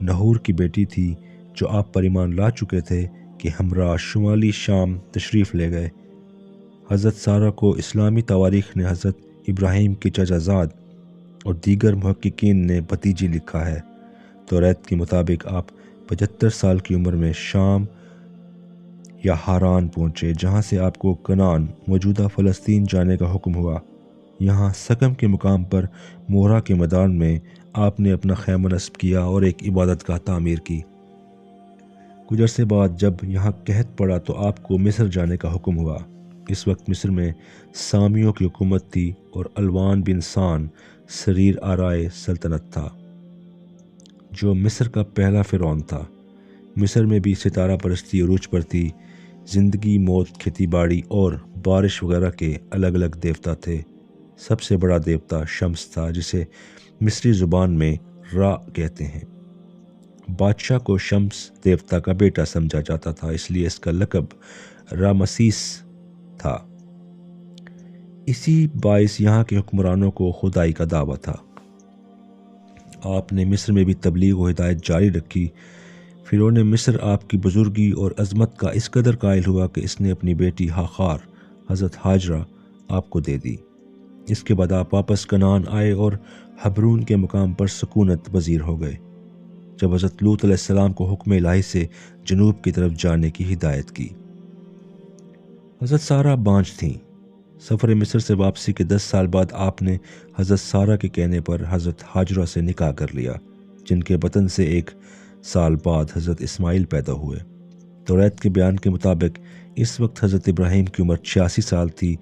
نہور کی بیٹی تھی جو آپ پر ایمان لا چکے تھے کہ ہمراہ شمالی شام تشریف لے گئے۔ حضرت سارہ کو اسلامی تواریخ نے حضرت ابراہیم کے چچا زاد اور دیگر محققین نے بھتیجی لکھا ہے۔ توریت کے مطابق آپ 75 سال کی عمر میں شام یا ہاران پہنچے، جہاں سے آپ کو کنعان موجودہ فلسطین جانے کا حکم ہوا۔ یہاں سکم کے مقام پر مورا کے میدان میں آپ نے اپنا خیمہ نصب کیا اور ایک عبادت گاہ تعمیر کی۔ کچھ عرصے بعد جب یہاں قحط پڑا تو آپ کو مصر جانے کا حکم ہوا۔ اس وقت مصر میں سامیوں کی حکومت تھی اور الوان بن سان سریر آرائے سلطنت تھا، جو مصر کا پہلا فرعون تھا۔ مصر میں بھی ستارہ پرستی عروج پر تھی۔ زندگی، موت، کھیتی باڑی اور بارش وغیرہ کے الگ الگ دیوتا تھے۔ سب سے بڑا دیوتا شمس تھا، جسے مصری زبان میں را کہتے ہیں۔ بادشاہ کو شمس دیوتا کا بیٹا سمجھا جاتا تھا، اس لیے اس کا لقب رامسیس تھا۔ اسی باعث یہاں کے حکمرانوں کو خدائی کا دعویٰ تھا۔ آپ نے مصر میں بھی تبلیغ و ہدایت جاری رکھی۔ فرعون مصر آپ کی بزرگی اور عظمت کا اس قدر قائل ہوا کہ اس نے اپنی بیٹی ہاخار حضرت ہاجرہ آپ کو دے دی۔ اس کے بعد آپ واپس کنعان آئے اور حبرون کے مقام پر سکونت پذیر ہو گئے، جب حضرت لوط علیہ السلام کو حکم الہی سے جنوب کی طرف جانے کی ہدایت کی۔ حضرت سارہ بانجھ تھیں۔ سفر مصر سے واپسی کے 10 سال بعد آپ نے حضرت سارہ کے کہنے پر حضرت ہاجرہ سے نکاح کر لیا، جن کے بطن سے 1 سال بعد حضرت اسماعیل پیدا ہوئے۔ توریت کے بیان کے مطابق اس وقت حضرت ابراہیم کی عمر 86 سال تھی۔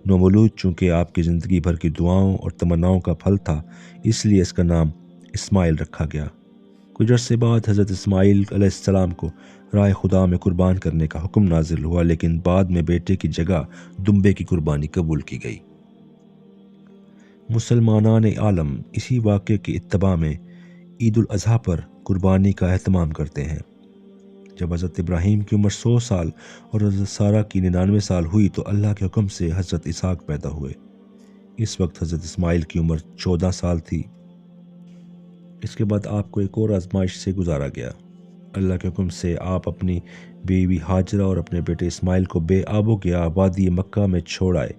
نومولود چونکہ آپ کی زندگی بھر کی دعاؤں اور تمناؤں کا پھل تھا، اس لیے اس کا نام اسماعیل رکھا گیا۔ کچھ عرصے بعد حضرت اسماعیل علیہ السلام کو راہ خدا میں قربان کرنے کا حکم نازل ہوا، لیکن بعد میں بیٹے کی جگہ دمبے کی قربانی قبول کی گئی۔ مسلمانان عالم اسی واقعے کی اتباع میں عید الاضحیٰ پر قربانی کا اہتمام کرتے ہیں۔ جب حضرت ابراہیم کی عمر 100 سال اور حضرت سارہ کی 99 سال ہوئی تو اللہ کے حکم سے حضرت اسحاق پیدا ہوئے۔ اس وقت حضرت اسماعیل کی عمر 14 سال تھی۔ اس کے بعد آپ کو ایک اور آزمائش سے گزارا گیا۔ اللہ کے حکم سے آپ اپنی بیوی ہاجرہ اور اپنے بیٹے اسماعیل کو بے آب و گیا وادی مکہ میں چھوڑ آئے۔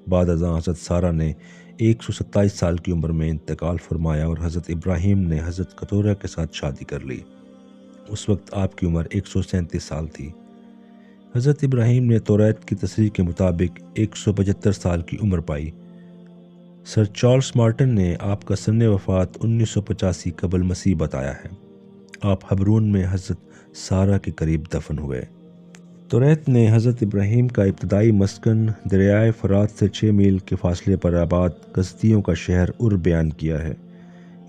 بعد ازاں حضرت سارہ نے 127 سال کی عمر میں انتقال فرمایا اور حضرت ابراہیم نے حضرت کتورہ کے ساتھ شادی کر لی۔ اس وقت آپ کی عمر 137 سال تھی۔ حضرت ابراہیم نے توریت کی تصریح کے مطابق 175 سال کی عمر پائی۔ سر چارلس مارٹن نے آپ کا سن وفات 1985 قبل مسیح بتایا ہے۔ آپ حبرون میں حضرت سارہ کے قریب دفن ہوئے۔ توریت نے حضرت ابراہیم کا ابتدائی مسکن دریائے فرات سے 6 میل کے فاصلے پر آباد کسدیوں کا شہر ار بیان کیا ہے۔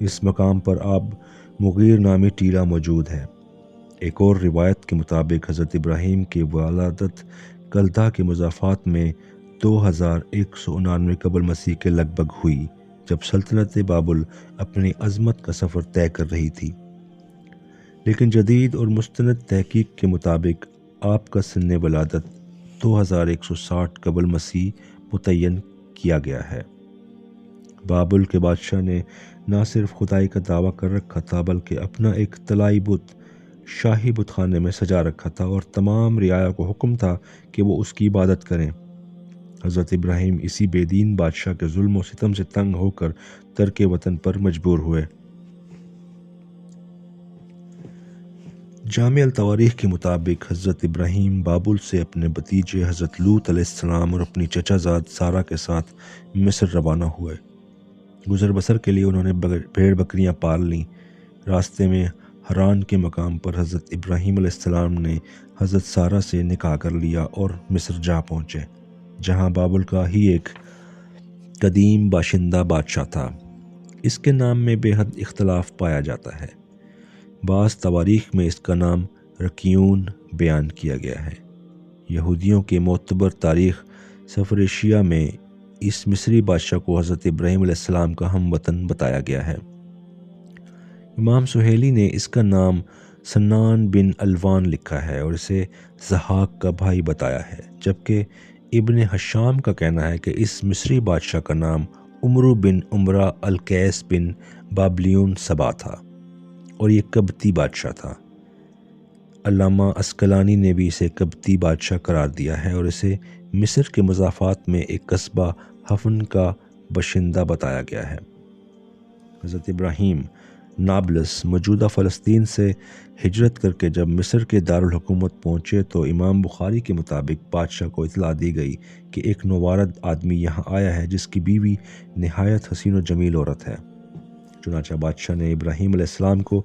اس مقام پر اب مغیر نامی ٹیلہ موجود ہے۔ ایک اور روایت کے مطابق حضرت ابراہیم کی ولادت کلدہ کے مضافات میں 2199 قبل مسیح کے لگ بھگ ہوئی، جب سلطنت بابل اپنی عظمت کا سفر طے کر رہی تھی۔ لیکن جدید اور مستند تحقیق کے مطابق آپ کا سن ولادت 2160 قبل مسیح متعین کیا گیا ہے۔ بابل کے بادشاہ نے نہ صرف خدائی کا دعویٰ کر رکھا تھا بلکہ اپنا ایک طلائی بت شاہی بت خانے میں سجا رکھا تھا، اور تمام رعایا کو حکم تھا کہ وہ اس کی عبادت کریں۔ حضرت ابراہیم اسی بے دین بادشاہ کے ظلم و ستم سے تنگ ہو کر ترک وطن پر مجبور ہوئے۔ جامع التواریخ کے مطابق حضرت ابراہیم بابل سے اپنے بھتیجے حضرت لوط علیہ السلام اور اپنی چچا زاد سارہ کے ساتھ مصر روانہ ہوئے۔ گزر بسر کے لیے انہوں نے بھیڑ بکریاں پال لیں۔ راستے میں حران کے مقام پر حضرت ابراہیم علیہ السلام نے حضرت سارہ سے نکاح کر لیا اور مصر جا پہنچے، جہاں بابل کا ہی ایک قدیم باشندہ بادشاہ تھا۔ اس کے نام میں بے حد اختلاف پایا جاتا ہے۔ بعض تواریخ میں اس کا نام رکیون بیان کیا گیا ہے۔ یہودیوں کے معتبر تاریخ سفر شیعہ میں اس مصری بادشاہ کو حضرت ابراہیم علیہ السلام کا ہم وطن بتایا گیا ہے۔ امام سہیلی نے اس کا نام سنان بن الوان لکھا ہے اور اسے ضحاک کا بھائی بتایا ہے، جبکہ ابن حشام کا کہنا ہے کہ اس مصری بادشاہ کا نام عمرو بن عمرہ القیس بن بابلیون سبا تھا۔ اور یہ قبطی بادشاہ تھا۔ علامہ عسقلانی نے بھی اسے قبطی بادشاہ قرار دیا ہے اور اسے مصر کے مضافات میں ایک قصبہ حفن کا باشندہ بتایا گیا ہے۔ حضرت ابراہیم نابلس موجودہ فلسطین سے ہجرت کر کے جب مصر کے دارالحکومت پہنچے تو امام بخاری کے مطابق بادشاہ کو اطلاع دی گئی کہ ایک نوارد آدمی یہاں آیا ہے جس کی بیوی نہایت حسین و جمیل عورت ہے۔ چنانچہ بادشاہ نے ابراہیم علیہ السلام کو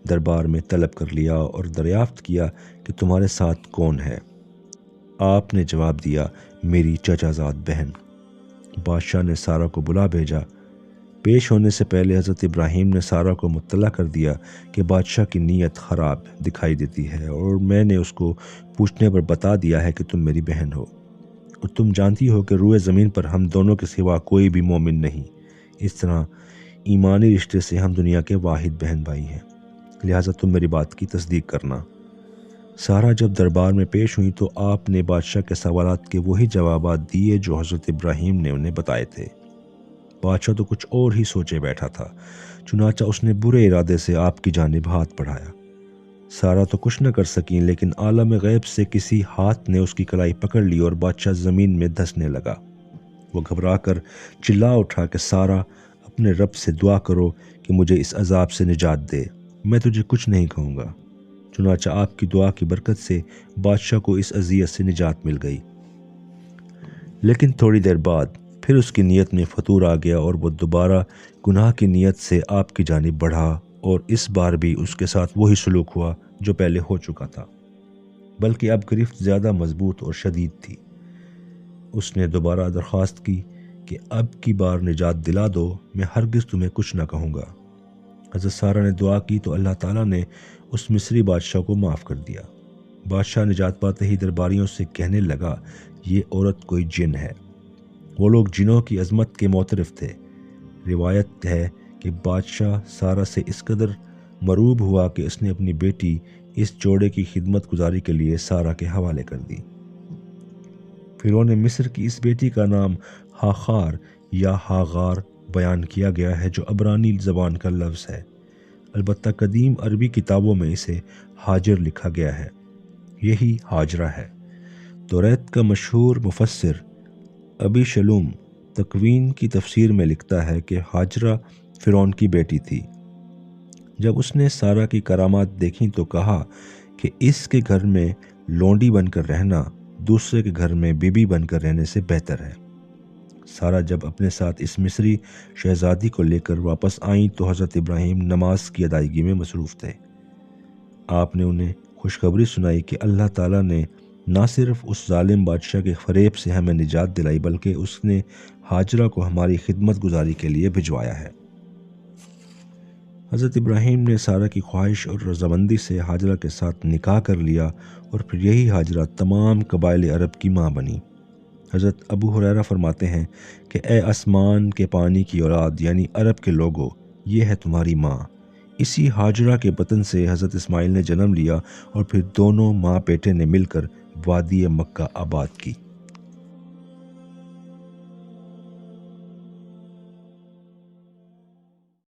دربار میں طلب کر لیا اور دریافت کیا کہ تمہارے ساتھ کون ہے؟ آپ نے جواب دیا، میری چچا زاد بہن۔ بادشاہ نے سارہ کو بلا بھیجا۔ پیش ہونے سے پہلے حضرت ابراہیم نے سارہ کو مطلع کر دیا کہ بادشاہ کی نیت خراب دکھائی دیتی ہے اور میں نے اس کو پوچھنے پر بتا دیا ہے کہ تم میری بہن ہو، اور تم جانتی ہو کہ روئے زمین پر ہم دونوں کے سوا کوئی بھی مومن نہیں، اس طرح ایمانی رشتے سے ہم دنیا کے واحد بہن بھائی ہیں، لہٰذا تم میری بات کی تصدیق کرنا۔ سارہ جب دربار میں پیش ہوئی تو آپ نے بادشاہ کے سوالات کے وہی جوابات دیے جو حضرت ابراہیم نے انہیں بتائے تھے۔ بادشاہ تو کچھ اور ہی سوچے بیٹھا تھا، چنانچہ اس نے برے ارادے سے آپ کی جانب ہاتھ بڑھایا۔ سارہ تو کچھ نہ کر سکیں، لیکن عالم غیب سے کسی ہاتھ نے اس کی کلائی پکڑ لی اور بادشاہ زمین میں دھنسنے لگا۔ وہ گھبرا کر چلا اٹھا کہ سارہ اپنے رب سے دعا کرو کہ مجھے اس عذاب سے نجات دے، میں تجھے کچھ نہیں کہوں گا۔ چنانچہ آپ کی دعا کی برکت سے بادشاہ کو اس اذیت سے نجات مل گئی، لیکن تھوڑی دیر بعد پھر اس کی نیت میں فتور آ گیا اور وہ دوبارہ گناہ کی نیت سے آپ کی جانب بڑھا، اور اس بار بھی اس کے ساتھ وہی سلوک ہوا جو پہلے ہو چکا تھا، بلکہ اب گرفت زیادہ مضبوط اور شدید تھی۔ اس نے دوبارہ درخواست کی کہ اب کی بار نجات دلا دو، میں ہرگز تمہیں کچھ نہ کہوں گا۔ حضرت سارہ نے دعا کی تو اللہ تعالیٰ نے اس مصری بادشاہ کو معاف کر دیا۔ بادشاہ نجات پاتے ہی درباریوں سے کہنے لگا، یہ عورت کوئی جن ہے۔ وہ لوگ جنوں کی عظمت کے معترف تھے۔ روایت ہے کہ بادشاہ سارہ سے اس قدر مرعوب ہوا کہ اس نے اپنی بیٹی اس جوڑے کی خدمت گزاری کے لیے سارہ کے حوالے کر دی۔ فرعون مصر کی اس بیٹی کا نام ہاخار یا ہاغار بیان کیا گیا ہے جو عبرانی زبان کا لفظ ہے، البتہ قدیم عربی کتابوں میں اسے ہاجر لکھا گیا ہے، یہی ہاجرہ ہے۔ توریت کا مشہور مفسر ابی شلوم تکوین کی تفسیر میں لکھتا ہے کہ ہاجرہ فرعون کی بیٹی تھی۔ جب اس نے سارہ کی کرامات دیکھیں تو کہا کہ اس کے گھر میں لونڈی بن کر رہنا دوسرے کے گھر میں بی بی بن کر رہنے سے بہتر ہے۔ سارہ جب اپنے ساتھ اس مصری شہزادی کو لے کر واپس آئیں تو حضرت ابراہیم نماز کی ادائیگی میں مصروف تھے۔ آپ نے انہیں خوشخبری سنائی کہ اللہ تعالیٰ نے نہ صرف اس ظالم بادشاہ کے فریب سے ہمیں نجات دلائی بلکہ اس نے ہاجرہ کو ہماری خدمت گزاری کے لیے بھجوایا ہے۔ حضرت ابراہیم نے سارہ کی خواہش اور رضامندی سے ہاجرہ کے ساتھ نکاح کر لیا اور پھر یہی ہاجرہ تمام قبائل عرب کی ماں بنی۔ حضرت ابو ہریرہ فرماتے ہیں کہ اے آسمان کے پانی کی اولاد یعنی عرب کے لوگوں، یہ ہے تمہاری ماں۔ اسی ہاجرہ کے بطن سے حضرت اسماعیل نے جنم لیا اور پھر دونوں ماں بیٹے نے مل کر وادی مکہ آباد کی۔